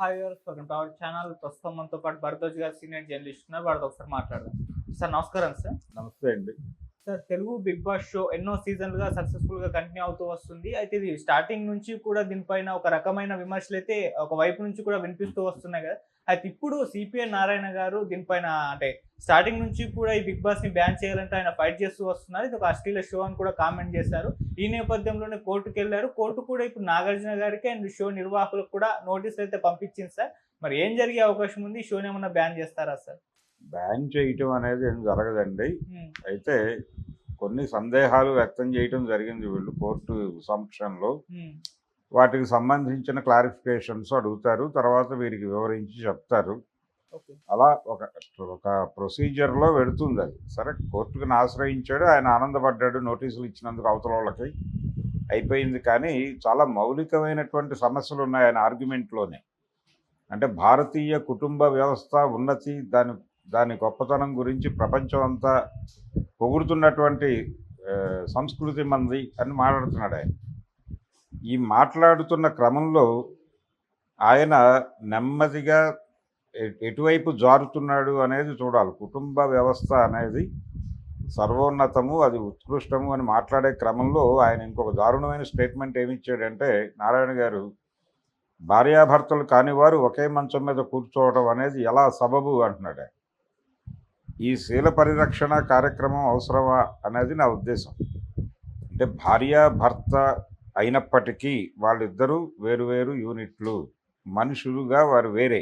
Hi viewers, welcome to our channel. ప్రస్తుతం మనతో పాటు భరద్వాజ్ గారు సీనియర్ జర్నలిస్ట్ ఉన్నారు. వారితో ఒకసారి మాట్లాడదాం. సార్ నమస్కారం సార్. నమస్తే అండి. Sir, Telugu big boss show ఎన్నో సీజన్లుగా సక్సెస్ఫుల్ గా కంటిన్యూ అవుతూ వస్తుంది. అయితే ఇది స్టార్టింగ్ నుంచి కూడా దీనిపైన ఒక రకమైన విమర్శలు అయితే ఒక వైపు నుంచి కూడా వినిపిస్తూ వస్తున్నాయి కదా. అయితే ఇప్పుడు సిపిఎన్ నారాయణ గారు దీనిపైన అంటే స్టార్టింగ్ నుంచి కూడా ఈ బిగ్ బాస్ ని బ్యాన్ చేయాలంటే ఆయన ఫైట్ చేస్తూ వస్తున్నారు. ఇది ఒక అశ్లీల షో అని కూడా కామెంట్ చేశారు. ఈ నేపథ్యంలోనే కోర్టుకు వెళ్లారు. కోర్టు కూడా ఇప్పుడు నాగార్జున గారికి అండ్ షో నిర్వాహకులకు కూడా నోటీసులు అయితే పంపించింది సార్. మరి ఏం జరిగే అవకాశం ఉంది? ఈ షోని ఏమన్నా బ్యాన్ చేస్తారా సార్? బ్యాన్ చేయటం అనేది ఏం జరగదండి. ఉమ్, అయితే కొన్ని సందేహాలు వ్యక్తం చేయటం జరిగింది వీళ్ళు కోర్టు సమక్షంలో. ఉమ్, వాటికి సంబంధించిన క్లారిఫికేషన్స్ అడుగుతారు. తర్వాత వీరికి వివరించి చెప్తారు. ఓకే. అలా ఒక ఒక ప్రొసీజర్లో వెళుతుంది అది. సరే, కోర్టుకు ఆశ్రయించాడు, ఆయన ఆనందపడ్డాడు నోటీసులు ఇచ్చినందుకు అవతల వాళ్ళకి. అయిపోయింది. కానీ చాలా మౌలికమైనటువంటి సమస్యలు ఉన్నాయి ఆయన ఆర్గ్యుమెంట్లోనే. అంటే భారతీయ కుటుంబ వ్యవస్థ ఉన్నతి, దాని గొప్పతనం గురించి ప్రపంచం అంతా పొగుడుతున్నటువంటి సంస్కృతి మంది అని మాట్లాడుతున్నాడు ఆయన. ఈ మాట్లాడుతున్న క్రమంలో ఆయన నెమ్మదిగా ఎటువైపు జారుతున్నాడు అనేది చూడాలి. కుటుంబ వ్యవస్థ అనేది సర్వోన్నతము, అది ఉత్కృష్టము అని మాట్లాడే క్రమంలో ఆయన ఇంకొక దారుణమైన స్టేట్మెంట్ ఏమిచ్చాడంటే, నారాయణ గారు, భార్యాభర్తలు కానివారు ఒకే మంచం మీద కూర్చోవడం అనేది ఎలా సబబు అంటున్నాడు. ఈ శీల పరిరక్షణ కార్యక్రమం అవసరమా అనేది నా ఉద్దేశం. అంటే భార్యాభర్త అయినప్పటికీ వాళ్ళిద్దరూ వేరువేరు యూనిట్లు, మనుషులుగా వారు వేరే,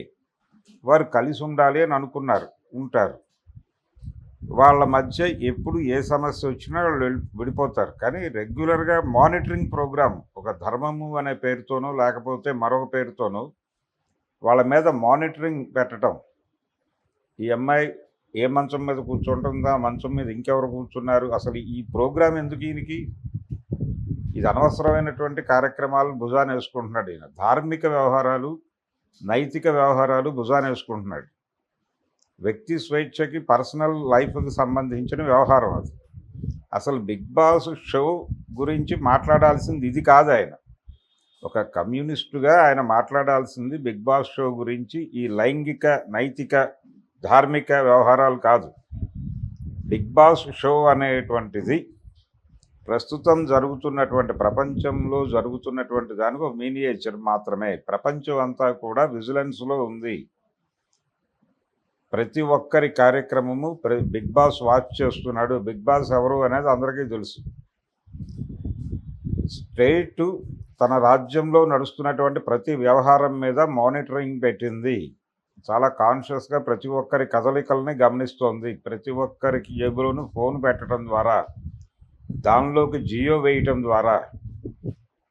వారు కలిసి ఉండాలి అని అనుకున్నారు, ఉంటారు. వాళ్ళ మధ్య ఎప్పుడు ఏ సమస్య వచ్చినా వాళ్ళు విడిపోతారు. కానీ రెగ్యులర్గా మానిటరింగ్ ప్రోగ్రామ్, ఒక ధర్మము అనే పేరుతోనో లేకపోతే మరొక పేరుతోనో వాళ్ళ మీద మానిటరింగ్ పెట్టడం. ఈ అమ్మాయి ఏ మంచం మీద కూర్చుంటుందా, మంచం మీద ఇంకెవరు కూర్చున్నారు, అసలు ఈ ప్రోగ్రాం ఎందుకు ఈయనకి? ఇది అనవసరమైనటువంటి కార్యక్రమాలు భుజాన వేసుకుంటున్నాడు ఈయన. ధార్మిక వ్యవహారాలు, నైతిక వ్యవహారాలు భుజాన వేసుకుంటున్నాడు. వ్యక్తి స్వేచ్ఛకి, పర్సనల్ లైఫ్కి సంబంధించిన వ్యవహారం అది. అసలు బిగ్ బాస్ షో గురించి మాట్లాడాల్సింది ఇది కాదు. ఆయన ఒక కమ్యూనిస్టుగా ఆయన మాట్లాడాల్సింది బిగ్ బాస్ షో గురించి ఈ లైంగిక, నైతిక, ధార్మిక వ్యవహారాలు కాదు. బిగ్ బాస్ షో అనేటువంటిది ప్రస్తుతం జరుగుతున్నటువంటి ప్రపంచంలో జరుగుతున్నటువంటి దానికి ఒక మినియేచర్ మాత్రమే. ప్రపంచం అంతా కూడా విజిలెన్స్లో ఉంది. ప్రతి ఒక్కరి కార్యక్రమము బిగ్ బాస్ వాచ్ చేస్తున్నాడు. బిగ్ బాస్ ఎవరు అనేది అందరికీ తెలుసు. స్టేటు తన రాజ్యంలో నడుస్తున్నటువంటి ప్రతి వ్యవహారం మీద మానిటరింగ్ పెట్టింది. చాలా కాన్షియస్గా ప్రతి ఒక్కరి కదలికల్ని గమనిస్తోంది. ప్రతి ఒక్కరికి జేబులోనూ ఫోన్ పెట్టడం ద్వారా, దానిలోకి జియో వేయటం ద్వారా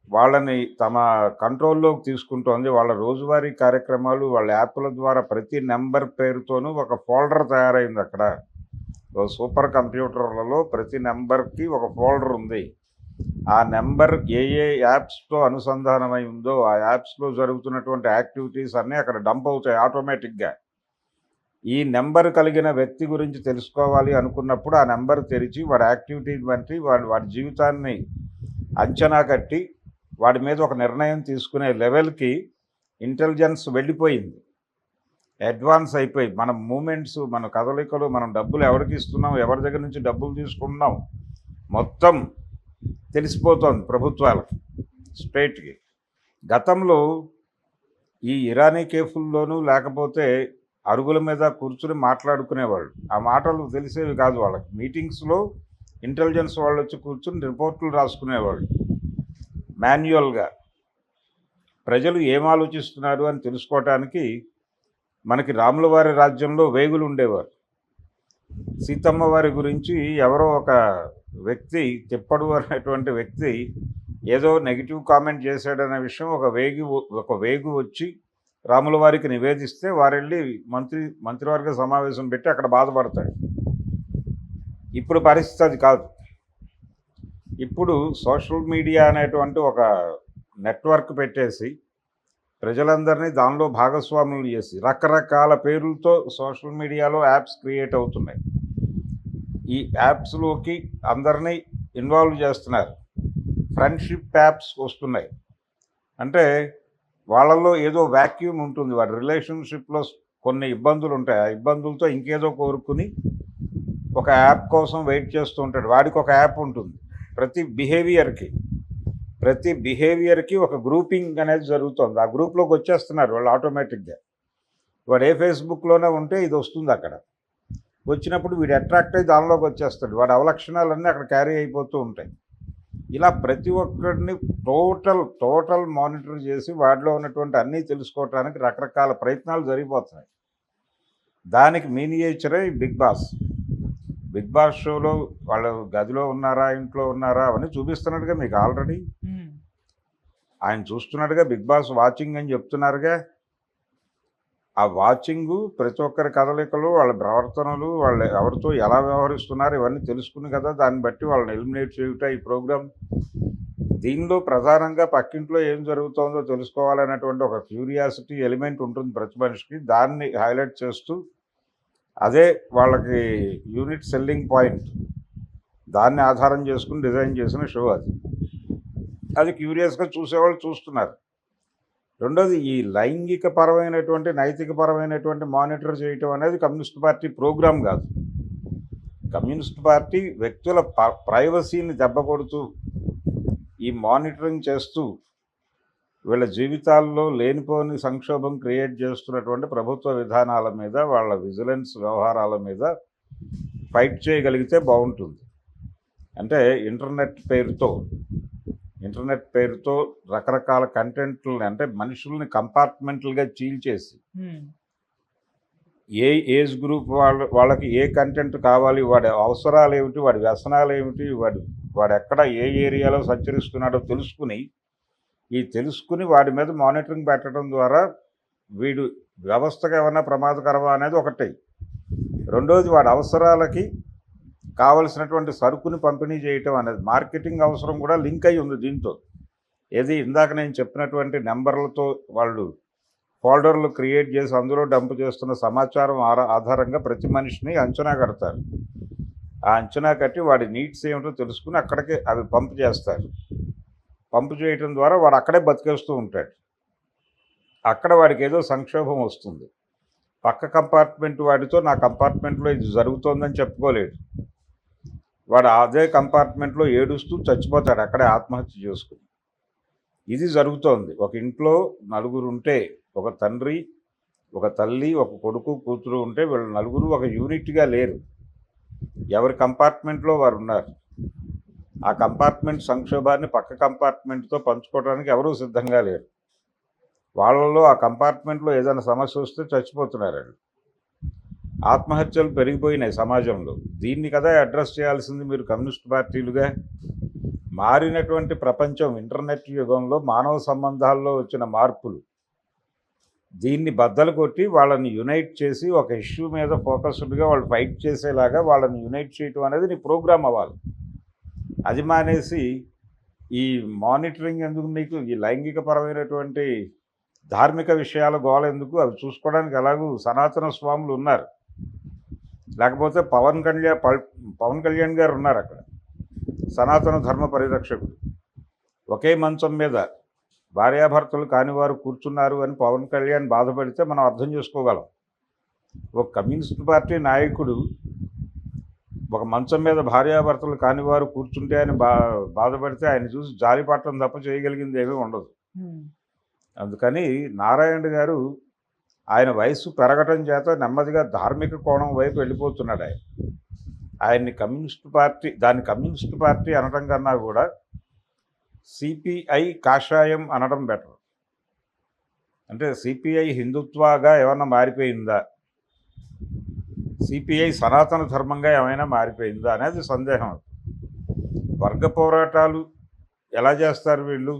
వాళ్ళని తమ కంట్రోల్లోకి తీసుకుంటోంది. వాళ్ళ రోజువారీ కార్యక్రమాలు వాళ్ళ యాప్ల ద్వారా ప్రతి నెంబర్ పేరుతోనూ ఒక ఫోల్డర్ తయారైంది. అక్కడ సూపర్ కంప్యూటర్లలో ప్రతి నెంబర్కి ఒక ఫోల్డర్ ఉంది. ఆ నెంబర్ ఏ యాప్స్తో అనుసంధానమై ఉందో ఆ యాప్స్లో జరుగుతున్నటువంటి యాక్టివిటీస్ అన్నీ అక్కడ డంప్ అవుతాయి ఆటోమేటిక్గా. ఈ నెంబర్ కలిగిన వ్యక్తి గురించి తెలుసుకోవాలి అనుకున్నప్పుడు ఆ నెంబర్ తెరిచి వాడి యాక్టివిటీ బట్టి వాడి జీవితాన్ని అంచనా కట్టి వాడి మీద ఒక నిర్ణయం తీసుకునే లెవెల్కి ఇంటెలిజెన్స్ వెళ్ళిపోయింది. అడ్వాన్స్ అయిపోయి మన మూమెంట్స్, మన కదలికలు, మనం డబ్బులు ఎవరికి ఇస్తున్నాం, ఎవరి దగ్గర నుంచి డబ్బులు తీసుకుంటున్నాం, మొత్తం తెలిసిపోతోంది ప్రభుత్వాలకి, స్టేట్కి. గతంలో ఈ ఇరానీ కేఫుల్లోనూ లేకపోతే అరుగుల మీద కూర్చుని మాట్లాడుకునేవాళ్ళు. ఆ మాటలు తెలిసేవి కాదు వాళ్ళకి. మీటింగ్స్లో ఇంటెలిజెన్స్ వాళ్ళు వచ్చి కూర్చుని రిపోర్టులు రాసుకునేవాళ్ళు మాన్యువల్గా. ప్రజలు ఏం ఆలోచిస్తున్నారు అని తెలుసుకోవటానికి మనకి రాముల వారి రాజ్యంలో వేగులు ఉండేవారు. సీతమ్మ వారి గురించి ఎవరో ఒక వ్యక్తి, తిప్పడు అనేటువంటి వ్యక్తి ఏదో నెగిటివ్ కామెంట్ చేశాడనే విషయం ఒక వేగు వచ్చి రాముల వారికి నివేదిస్తే వారెళ్ళి మంత్రివర్గ సమావేశం పెట్టి అక్కడ బాధపడతాడు. ఇప్పుడు పరిస్థితి అది కాదు. ఇప్పుడు సోషల్ మీడియా అనేటువంటి ఒక నెట్వర్క్ పెట్టేసి ప్రజలందరినీ దానిలో భాగస్వాములు చేసి రకరకాల పేర్లతో సోషల్ మీడియాలో యాప్స్ క్రియేట్ అవుతున్నాయి. ఈ యాప్స్లోకి అందరినీ ఇన్వాల్వ్ చేస్తున్నారు. ఫ్రెండ్షిప్ యాప్స్ వస్తున్నాయి. అంటే వాళ్ళలో ఏదో వాక్యూమ్ ఉంటుంది. వాడి రిలేషన్‌షిప్‌లో కొన్ని ఇబ్బందులు ఉంటాయి. ఆ ఇబ్బందులతో ఇంకేదో కోరుకుని ఒక యాప్ కోసం వెయిట్ చేస్తూ ఉంటాడు. వాడికి ఒక యాప్ ఉంటుంది. ప్రతి బిహేవియర్‌కి ఒక గ్రూపింగ్ అనేది జరుగుతోంది. ఆ గ్రూప్‌లోకి వచ్చేస్తున్నారు వాళ్ళు ఆటోమేటిక్‌గా. వాడు ఏ ఫేస్‌బుక్‌లోనే ఉంటే ఇది వస్తుంది అక్కడ. వచ్చినప్పుడు వీడు అట్రాక్ట్ అయ్యి దానిలోకి వచ్చేస్తాడు. వాడి అవలక్షణాలన్నీ అక్కడ క్యారీ అయిపోతూ ఉంటాయి. ఇలా ప్రతి ఒక్కడిని టోటల్ మానిటర్ చేసి వాడిలో ఉన్నటువంటి అన్నీ తెలుసుకోవటానికి రకరకాల ప్రయత్నాలు జరిగిపోతున్నాయి. దానికి మినియేచరే ఈ బిగ్ బాస్. బిగ్ బాస్ షోలో వాళ్ళు గదిలో ఉన్నారా, ఇంట్లో ఉన్నారా అవన్నీ చూపిస్తున్నాడుగా మీకు ఆల్రెడీ. ఆయన చూస్తున్నాడుగా, బిగ్ బాస్ వాచింగ్ అని చెప్తున్నారుగా. ఆ వాచింగు, ప్రతి ఒక్కరి కదలికలు, వాళ్ళ ప్రవర్తనలు, వాళ్ళు ఎవరితో ఎలా వ్యవహరిస్తున్నారు ఇవన్నీ తెలుసుకుని కదా దాన్ని బట్టి వాళ్ళని ఎలిమినేట్ చేయుట ఈ ప్రోగ్రామ్. దీనిలో ప్రధానంగా పక్కింట్లో ఏం జరుగుతోందో తెలుసుకోవాలనేటువంటి ఒక క్యూరియాసిటీ ఎలిమెంట్ ఉంటుంది ప్రతి మనిషికి. దాన్ని హైలైట్ చేస్తూ అదే వాళ్ళకి యూనిట్ సెల్లింగ్ పాయింట్. దాన్ని ఆధారం చేసుకుని డిజైన్ చేసిన షో అది. అది క్యూరియస్గా చూసేవాళ్ళు చూస్తున్నారు. రెండోది, ఈ లైంగిక పరమైనటువంటి నైతిక పరమైనటువంటి మానిటర్ చేయటం అనేది కమ్యూనిస్ట్ పార్టీ ప్రోగ్రాం కాదు. కమ్యూనిస్ట్ పార్టీ వ్యక్తుల ప్రైవసీని దెబ్బకొడుతూ ఈ మానిటరింగ్ చేస్తూ వీళ్ళ జీవితాల్లో లేనిపోని సంక్షోభం క్రియేట్ చేస్తున్నటువంటి ప్రభుత్వ విధానాల మీద, వాళ్ళ విజిలెన్స్ వ్యవహారాల మీద ఫైట్ చేయగలిగితే బాగుంటుంది. అంటే ఇంటర్నెట్ పేరుతో రకరకాల కంటెంట్లని, అంటే మనుషుల్ని కంపార్ట్మెంట్లుగా చీల్చేసి ఏ ఏజ్ గ్రూప్ వాళ్ళకి ఏ కంటెంట్ కావాలి, వాడి అవసరాలు ఏమిటి, వాడి వ్యసనాలు ఏమిటి, వాడు ఎక్కడ ఏ ఏరియాలో సంచరిస్తున్నాడో తెలుసుకుని వాడి మీద మానిటరింగ్ పెట్టడం ద్వారా వీడు వ్యవస్థగా ఏమన్నా ప్రమాదకరమా అనేది ఒకటి. రెండోది, వాడి అవసరాలకి కావలసినటువంటి సరుకుని పంపిణీ చేయటం అనేది, మార్కెటింగ్ అవసరం కూడా లింక్ అయి ఉంది దీంతో. ఏది ఇందాక నేను చెప్పినటువంటి నెంబర్లతో వాళ్ళు ఫోల్డర్లు క్రియేట్ చేసి అందులో డంప్ చేస్తున్న సమాచారం ఆధారంగా ప్రతి మనిషిని అంచనా కడతారు. ఆ అంచనా కట్టి వాడి నీడ్స్ ఏమిటో తెలుసుకుని అక్కడికి అవి పంప్ చేస్తారు. పంపు చేయటం ద్వారా వాడు అక్కడే బతికేస్తూ ఉంటాడు. అక్కడ వాడికి ఏదో సంక్షోభం వస్తుంది. పక్క కంపార్ట్మెంట్ వాడితో నా కంపార్ట్మెంట్లో ఇది జరుగుతోందని చెప్పుకోలేడు. వాడు అదే కంపార్ట్మెంట్లో ఏడుస్తూ చచ్చిపోతాడు అక్కడే ఆత్మహత్య చేసుకుని. ఇది జరుగుతోంది. ఒక ఇంట్లో నలుగురు ఉంటే, ఒక తండ్రి, ఒక తల్లి, ఒక కొడుకు, కూతురు ఉంటే వీళ్ళు నలుగురు ఒక యూనిట్గా లేరు. ఎవరి కంపార్ట్మెంట్లో వారు ఉన్నారు. ఆ కంపార్ట్మెంట్ సంక్షోభాన్ని పక్క కంపార్ట్మెంట్తో పంచుకోవడానికి ఎవరూ సిద్ధంగా లేరు. వాళ్ళలో ఆ కంపార్ట్మెంట్లో ఏదైనా సమస్య వస్తే చచ్చిపోతున్నారు. ఆత్మహత్యలు పెరిగిపోయినాయి సమాజంలో. దీన్ని కదా అడ్రస్ చేయాల్సింది మీరు కమ్యూనిస్ట్ పార్టీలుగా. మారినటువంటి ప్రపంచం, ఇంటర్నెట్ యుగంలో మానవ సంబంధాల్లో వచ్చిన మార్పులు, దీన్ని బద్దలు కొట్టి వాళ్ళని యునైట్ చేసి ఒక ఇష్యూ మీద ఫోకస్డ్గా వాళ్ళు ఫైట్ చేసేలాగా వాళ్ళని యునైట్ చేయటం అనేది నీ ప్రోగ్రామ్ అవ్వాలి. అది మానేసి ఈ మానిటరింగ్ ఎందుకు నీకు, ఈ లైంగిక పరమైనటువంటి ధార్మిక విషయాల గోల ఎందుకు? అవి చూసుకోవడానికి ఎలాగూ సనాతన స్వాములు ఉన్నారు. లేకపోతే పవన్ కళ్యాణ్ గారు ఉన్నారు అక్కడ, సనాతన ధర్మ పరిరక్షకుడు. ఒకే మంచం మీద భార్యాభర్తలు కానివారు కూర్చున్నారు అని పవన్ కళ్యాణ్ బాధపడితే మనం అర్థం చేసుకోగలం. ఒక కమ్యూనిస్ట్ పార్టీ నాయకుడు ఒక మంచం మీద భార్యాభర్తలు కానివారు కూర్చుంటే ఆయన బాధపడితే ఆయన చూసి జాలిపడటం తప్ప చేయగలిగింది ఏమీ ఉండదు. అందుకని నారాయణ గారు ఆయన వయసు పెరగటం చేత నెమ్మదిగా ధార్మిక కోణం వైపు వెళ్ళిపోతున్నాడు. ఆయన్ని కమ్యూనిస్ట్ పార్టీ అనడం కన్నా కూడా సిపిఐ కాషాయం అనడం బెటర్. అంటే సిపిఐ హిందుత్వగా ఏమన్నా మారిపోయిందా, సిపిఐ సనాతన ధర్మంగా ఏమైనా మారిపోయిందా అనేది సందేహం. వర్గ పోరాటాలు ఎలా చేస్తారు వీళ్ళు?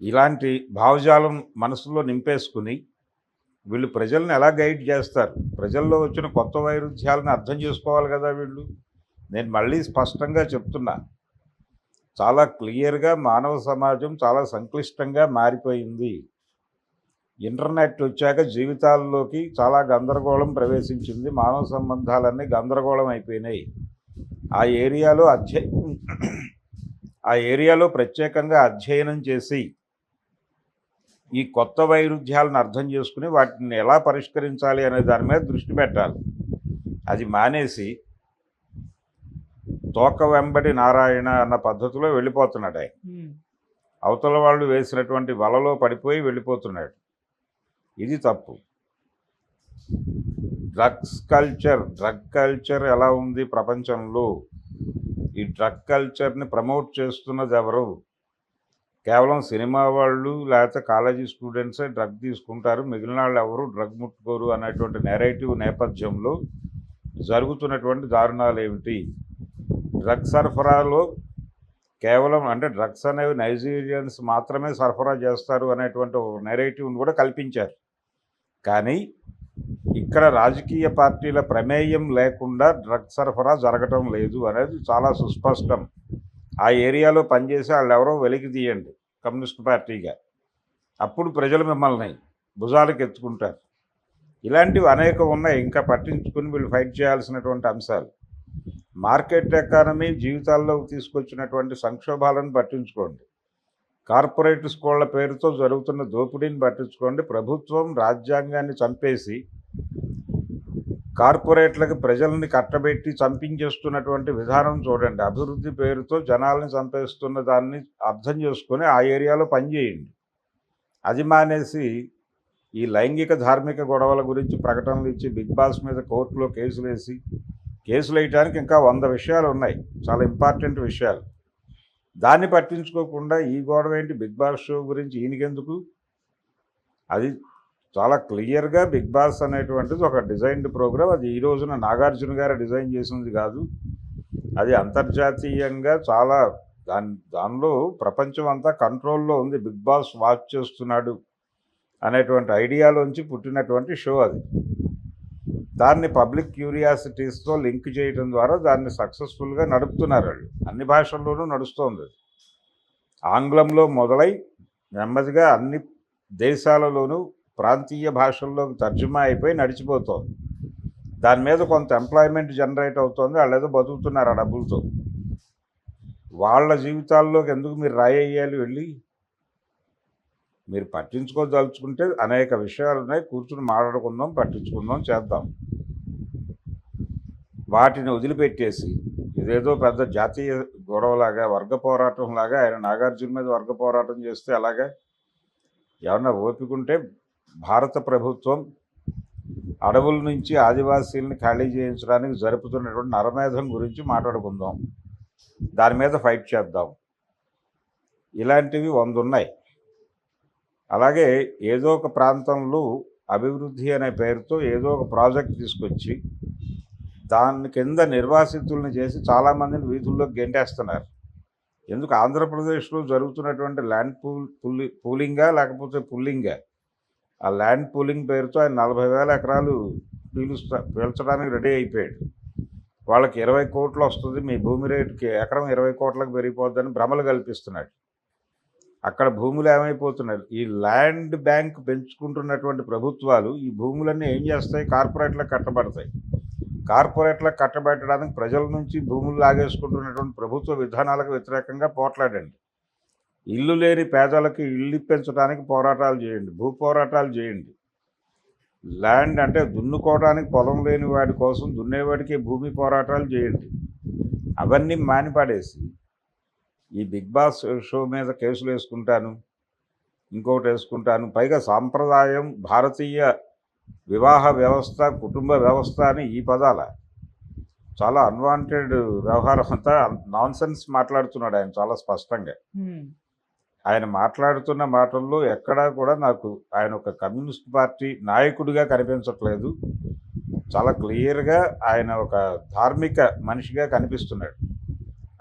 ఇలాంటి భావజాలం మనసులో నింపేసుకుని వీళ్ళు ప్రజల్ని ఎలా గైడ్ చేస్తారు? ప్రజల్లో వచ్చిన కొత్త వైరుధ్యాలను అర్థం చేసుకోవాలి కదా వీళ్ళు. నేను మళ్ళీ స్పష్టంగా చెప్తున్నా, చాలా క్లియర్గా మానవ సమాజం చాలా సంక్లిష్టంగా మారిపోయింది. ఇంటర్నెట్ వచ్చాక జీవితాల్లోకి చాలా గందరగోళం ప్రవేశించింది. మానవ సంబంధాలన్నీ గందరగోళం అయిపోయినాయి. ఆ ఏరియాలో ప్రత్యేకంగా అధ్యయనం చేసి ఈ కొత్త వైరుధ్యాలను అర్థం చేసుకుని వాటిని ఎలా పరిష్కరించాలి అనే దాని మీద దృష్టి పెట్టాలి. అది మానేసి తోక వెంబడి నారాయణ అన్న పద్ధతిలో వెళ్ళిపోతున్నాడు ఆయన. అవతల వాళ్ళు వేసినటువంటి వలలో పడిపోయి వెళ్ళిపోతున్నాడు. ఇది తప్పు. డ్రగ్ కల్చర్ ఎలా ఉంది ప్రపంచంలో? ఈ డ్రగ్ కల్చర్ని ప్రమోట్ చేస్తున్నది ఎవరు? కేవలం సినిమా వాళ్ళు లేకపోతే కాలేజీ స్టూడెంట్సే డ్రగ్ తీసుకుంటారు, మిగిలిన వాళ్ళు ఎవరు డ్రగ్ ముట్టుకోరు అనేటువంటి నెరేటివ్ నేపథ్యంలో జరుగుతున్నటువంటి దారుణాలు ఏమిటి? డ్రగ్ సరఫరాలో కేవలం అంటే డ్రగ్స్ అనేవి నైజీరియన్స్ మాత్రమే సరఫరా చేస్తారు అనేటువంటి ఒక నెరేటివ్ని కూడా కల్పించారు. కానీ ఇక్కడ రాజకీయ పార్టీల ప్రమేయం లేకుండా డ్రగ్ సరఫరా జరగటం లేదు అనేది చాలా సుస్పష్టం. ఆ ఏరియాలో పనిచేసి వాళ్ళు ఎవరో వెలికి తీయండి కమ్యూనిస్ట్ పార్టీగా, అప్పుడు ప్రజలు మిమ్మల్ని భుజాలకు ఎత్తుకుంటారు. ఇలాంటివి అనేకం ఉన్నాయి, ఇంకా పట్టించుకుని వీళ్ళు ఫైట్ చేయాల్సినటువంటి అంశాలు. మార్కెట్ ఎకానమీ జీవితాల్లోకి తీసుకొచ్చినటువంటి సంక్షోభాలను పట్టించుకోండి. కార్పొరేట్ స్కూళ్ల పేరుతో జరుగుతున్న దోపిడీని పట్టించుకోండి. ప్రభుత్వం రాజ్యాంగాన్ని చంపేసి కార్పొరేట్లకు ప్రజల్ని కట్టబెట్టి చంపించేస్తున్నటువంటి విధానం చూడండి. అభివృద్ధి పేరుతో జనాల్ని చంపేస్తున్న దాన్ని అర్థం చేసుకొని ఆ ఏరియాలో పనిచేయండి. అది మానేసి ఈ లైంగిక ధార్మిక గొడవల గురించి ప్రకటనలు ఇచ్చి బిగ్ బాస్ మీద కోర్టులో కేసులు వేయడానికి ఇంకా 100 విషయాలు ఉన్నాయి, చాలా ఇంపార్టెంట్ విషయాలు. దాన్ని పట్టించుకోకుండా ఈ గొడవ ఏంటి, బిగ్ బాస్ షో గురించి ఈయనకెందుకు? అది చాలా క్లియర్గా బిగ్ బాస్ అనేటువంటిది ఒక డిజైన్డ్ ప్రోగ్రామ్. అది ఈ రోజున నాగార్జున గారు డిజైన్ చేసింది కాదు, అది అంతర్జాతీయంగా చాలా దానిలో ప్రపంచం అంతా కంట్రోల్లో ఉంది. బిగ్ బాస్ వాచ్ చేస్తున్నాడు అనేటువంటి ఐడియాలోంచి పుట్టినటువంటి షో అది. దాన్ని పబ్లిక్ క్యూరియాసిటీస్తో లింక్ చేయడం ద్వారా దాన్ని సక్సెస్ఫుల్గా నడుపుతున్నారు వాళ్ళు. అన్ని భాషల్లోనూ నడుస్తోంది. ఆంగ్లంలో మొదలై నెమ్మదిగా అన్ని దేశాలలోనూ ప్రాంతీయ భాషల్లోకి తర్జుమా అయిపోయి నడిచిపోతోంది. దాని మీద కొంత ఎంప్లాయ్మెంట్ జనరేట్ అవుతోంది, వాళ్ళు ఏదో బతుకుతున్నారు ఆ డబ్బులతో. వాళ్ళ జీవితాల్లోకి ఎందుకు మీరు రాయేయాలి వెళ్ళి? మీరు పట్టించుకోదలుచుకుంటే అనేక విషయాలు ఉన్నాయి, కూర్చుని మాట్లాడుకుందాం, పట్టించుకుందాం, చేద్దాం. వాటిని వదిలిపెట్టేసి ఇదేదో పెద్ద జాతీయ గొడవలాగా వర్గ పోరాటంలాగా ఆయన నాగార్జున మీద వర్గ పోరాటం చేస్తే అలాగా ఏమన్నా ఓపికంటే భారత ప్రభుత్వం అడవుల నుంచి ఆదివాసీలను ఖాళీ చేయించడానికి జరుపుతున్నటువంటి నరమేధం గురించి మాట్లాడుకుందాం, దాని మీద ఫైట్ చేద్దాం. ఇలాంటివి 100 ఉన్నాయి. అలాగే ఏదో ఒక ప్రాంతంలో అభివృద్ధి అనే పేరుతో ఏదో ఒక ప్రాజెక్ట్ తీసుకొచ్చి దాని కింద నిర్వాసితులను చేసి చాలామందిని వీధుల్లోకి గెంటేస్తున్నారు. ఎందుకు? ఆంధ్రప్రదేశ్లో జరుగుతున్నటువంటి ల్యాండ్ పూలింగా లేకపోతే పుల్లింగా? ఆ ల్యాండ్ పూలింగ్ పేరుతో ఆయన 40,000 ఎకరాలు పీల్చడానికి రెడీ అయిపోయాడు. వాళ్ళకి 20 కోట్లు వస్తుంది, మీ భూమి రేటుకి ఎకరం 20 కోట్లకు పెరిగిపోద్దని భ్రమలు కల్పిస్తున్నాడు. అక్కడ భూములు ఏమైపోతున్నారు? ఈ ల్యాండ్ బ్యాంక్ పెంచుకుంటున్నటువంటి ప్రభుత్వాలు ఈ భూములన్నీ ఏం చేస్తాయి? కార్పొరేట్లకు కట్టబడతాయి. కార్పొరేట్లకు కట్టబెట్టడానికి ప్రజల నుంచి భూములు లాగేసుకుంటున్నటువంటి ప్రభుత్వ విధానాలకు వ్యతిరేకంగా పోట్లాడండి. ఇల్లు లేని పేదలకు ఇల్లు ఇప్పించడానికి పోరాటాలు చేయండి, భూ పోరాటాలు చేయండి. ల్యాండ్ అంటే దున్నుకోవడానికి పొలం లేని వాడి కోసం దున్నేవాడికి భూమి పోరాటాలు చేయండి. అవన్నీ మానిపడేసి ఈ బిగ్ బాస్ షో మీద కేసులు వేసుకుంటాను, ఇంకొకటి వేసుకుంటాను, పైగా సాంప్రదాయం, భారతీయ వివాహ వ్యవస్థ, కుటుంబ వ్యవస్థ అని ఈ పదాల చాలా అన్వాంటెడ్ వ్యవహారం అంతా నాన్సెన్స్ మాట్లాడుతున్నాడు ఆయన చాలా స్పష్టంగా. ఆయన మాట్లాడుతున్న మాటల్లో ఎక్కడా కూడా నాకు ఆయన ఒక కమ్యూనిస్ట్ పార్టీ నాయకుడిగా కనిపించట్లేదు. చాలా క్లియర్గా ఆయన ఒక ధార్మిక మనిషిగా కనిపిస్తున్నాడు.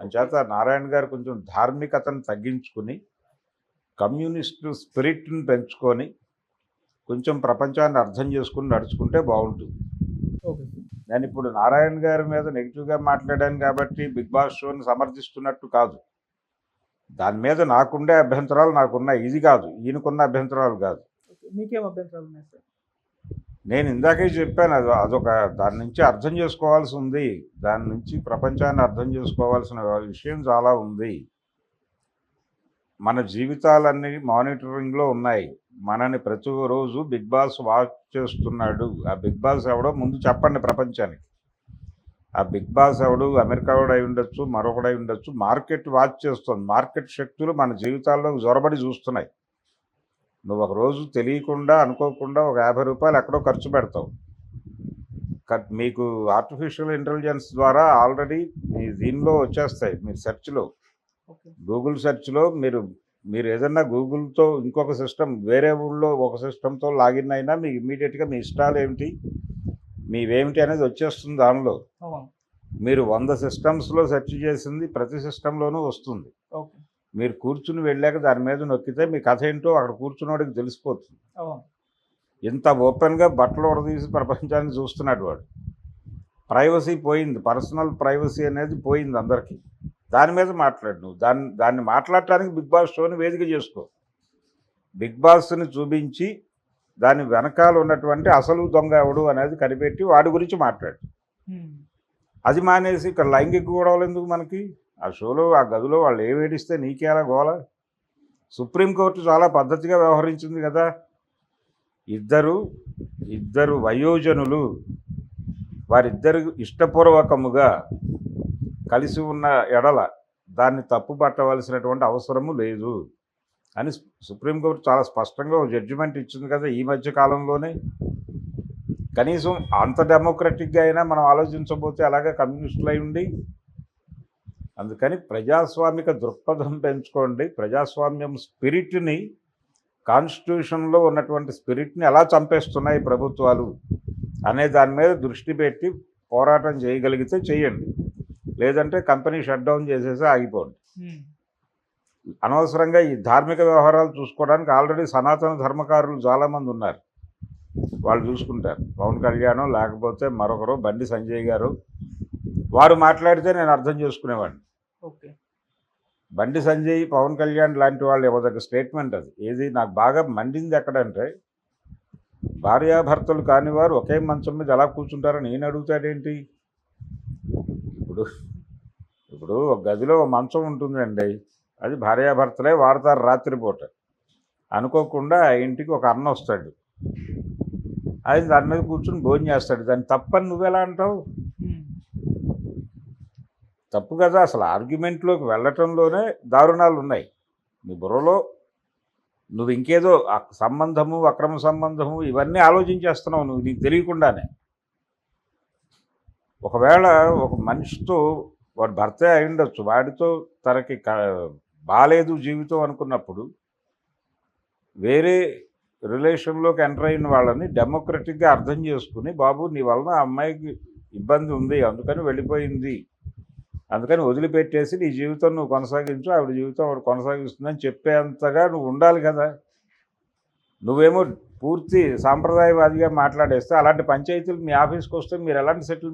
అంచేత నారాయణ గారు కొంచెం ధార్మికతను తగ్గించుకుని కమ్యూనిస్టు స్పిరిట్ని పెంచుకొని కొంచెం ప్రపంచాన్ని అర్థం చేసుకుని నడుచుకుంటే బాగుంటుంది. నేను ఇప్పుడు నారాయణ గారి మీద నెగిటివ్గా మాట్లాడాను కాబట్టి బిగ్ బాస్ షోని సమర్థిస్తున్నట్టు కాదు. దాని మీద నాకుండే అభ్యంతరాలు నాకున్నాయి, ఇది కాదు, ఈయనకున్న అభ్యంతరాలు కాదు. మీకేం అభ్యంతరాలు ఉన్నాయి సార్? నేను ఇందాకే చెప్పాను, అదొక దాని నుంచి అర్థం చేసుకోవాల్సి ఉంది, దాని నుంచి ప్రపంచాన్ని అర్థం చేసుకోవాల్సిన విషయం చాలా ఉంది. మన జీవితాలన్నీ మానిటరింగ్లో ఉన్నాయి. మనని ప్రతిరోజు బిగ్ బాస్ వాచ్ చేస్తున్నాడు. ఆ బిగ్ బాస్ ఎవడో ముందు చెప్పండి ప్రపంచానికి. ఆ బిగ్ బాస్ ఎవడు అమెరికా వాడు అయి ఉండొచ్చు, మరొకడై ఉండొచ్చు. మార్కెట్ వాచ్ చేస్తుంది. మార్కెట్ శక్తులు మన జీవితాల్లో జొరబడి చూస్తున్నాయి. నువ్వు ఒక రోజు తెలియకుండా అనుకోకుండా ఒక ₹50 ఎక్కడో ఖర్చు పెడతావు. మీకు ఆర్టిఫిషియల్ ఇంటెలిజెన్స్ ద్వారా ఆల్రెడీ మీ దీనిలో వచ్చేస్తాయి. మీరు సెర్చ్లో, ఓకే. గూగుల్ సెర్చ్లో మీరు ఏదన్నా గూగుల్తో ఇంకొక సిస్టమ్ వేరే ఊళ్ళో ఒక సిస్టమ్తో లాగిన్ అయినా మీకు ఇమ్మీడియట్గా మీ ఇష్టాలు ఏమిటి, మీవేమిటి అనేది వచ్చేస్తుంది దానిలో. అవును. మీరు 100 సిస్టమ్స్లో సెర్చ్ చేసింది ప్రతి సిస్టంలోనూ వస్తుంది. ఓకే. మీరు కూర్చుని వెళ్ళాక దాని మీద నొక్కితే మీ కథ ఏంటో అక్కడ కూర్చున్నవాడికి తెలిసిపోతుంది. అవును. ఇంత ఓపెన్గా బట్టలు ఉడదీసి ప్రపంచాన్ని చూస్తున్నాడు వాడు. ప్రైవసీ పోయింది, పర్సనల్ ప్రైవసీ అనేది పోయింది అందరికీ. దాని మీద మాట్లాడు నువ్వు. దాన్ని మాట్లాడటానికి బిగ్ బాస్ షోని వేదిక చేసుకో. బిగ్ బాస్ని చూపించి దాని వెనకాల ఉన్నటువంటి అసలు దొంగ ఎవడు అనేది కనిపెట్టి వాడి గురించి మాట్లాడు. అది మానేసి ఇక్కడ లైంగిక గొడవలు ఎందుకు మనకి? ఆ షోలో ఆ గదిలో వాళ్ళు ఏడిస్తే నీకేలా గోల? సుప్రీంకోర్టు చాలా పద్ధతిగా వ్యవహరించింది కదా. ఇద్దరు వయోజనులు వారిద్దరు ఇష్టపూర్వకముగా కలిసి ఉన్న ఎడల దాన్ని తప్పుపట్టవలసినటువంటి అవసరము లేదు అని సుప్రీంకోర్టు చాలా స్పష్టంగా ఒక జడ్జిమెంట్ ఇచ్చింది కదా ఈ మధ్య కాలంలోనే. కనీసం అంత డెమోక్రటిక్గా అయినా మనం ఆలోచించబోతే అలాగే కమ్యూనిస్టులు అయి ఉండి. అందుకని ప్రజాస్వామిక దృక్పథం పెంచుకోండి. ప్రజాస్వామ్యం స్పిరిట్ని, కాన్స్టిట్యూషన్లో ఉన్నటువంటి స్పిరిట్ని ఎలా చంపేస్తున్నాయి ప్రభుత్వాలు అనే దాని మీద దృష్టి పెట్టి పోరాటం చేయగలిగితే చేయండి. లేదంటే కంపెనీ షట్ డౌన్ చేసేసి ఆగిపోండి. అనవసరంగా ఈ ధార్మిక వ్యవహారాలు చూసుకోవడానికి ఆల్రెడీ సనాతన ధర్మకారులు చాలామంది ఉన్నారు. వాళ్ళు చూసుకుంటారు. పవన్ కళ్యాణ్ లేకపోతే మరొకరు బండి సంజయ్ గారు వారు మాట్లాడితే నేను అర్థం చేసుకునేవాడిని. ఓకే. బండి సంజయ్, పవన్ కళ్యాణ్ లాంటి వాళ్ళు ఇవ్వదగ్గ స్టేట్మెంట్ అది. ఏది నాకు బాగా మండింది ఎక్కడంటే, భార్యాభర్తలు కాని వారు ఒకే మంచం మీద ఎలా కూర్చుంటారని నేను అడుగుతాడేంటి? ఇప్పుడు ఒక గదిలో ఒక మంచం ఉంటుందండి, అది భార్యాభర్తలే వాడతారు రాత్రిపూట. అనుకోకుండా ఆ ఇంటికి ఒక అన్న వస్తాడు, ఆయన దాని మీద కూర్చుని భోజనం చేస్తాడు. దాన్ని తప్పని నువ్వెలా అంటావు? తప్పు కదా. అసలు ఆర్గ్యుమెంట్లోకి వెళ్ళటంలోనే దారుణాలు ఉన్నాయి. నీ బుర్రలో నువ్వు ఇంకేదో సంబంధము, అక్రమ సంబంధము ఇవన్నీ ఆలోచించేస్తున్నావు నువ్వు నీకు తెలియకుండానే. ఒకవేళ ఒక మనిషితో వాడు భర్తే అయి ఉండొచ్చు, వాడితో తనకి బాలేదు జీవితం అనుకున్నప్పుడు వేరే రిలేషన్లోకి ఎంటర్ అయిన వాళ్ళని డెమోక్రటిక్గా అర్థం చేసుకుని, బాబు నీ వలన ఆ అమ్మాయికి ఇబ్బంది ఉంది అందుకని వెళ్ళిపోయింది, అందుకని వదిలిపెట్టేసి నీ జీవితం నువ్వు కొనసాగించు, ఆవిడ జీవితం ఆవిడ కొనసాగిస్తుందని చెప్పేంతగా నువ్వు ఉండాలి కదా. నువ్వేమో పూర్తి సాంప్రదాయవాదిగా మాట్లాడేస్తే అలాంటి పంచాయతీలు మీ ఆఫీస్కి వస్తే మీరు ఎలాంటి సెటిల్మెంట్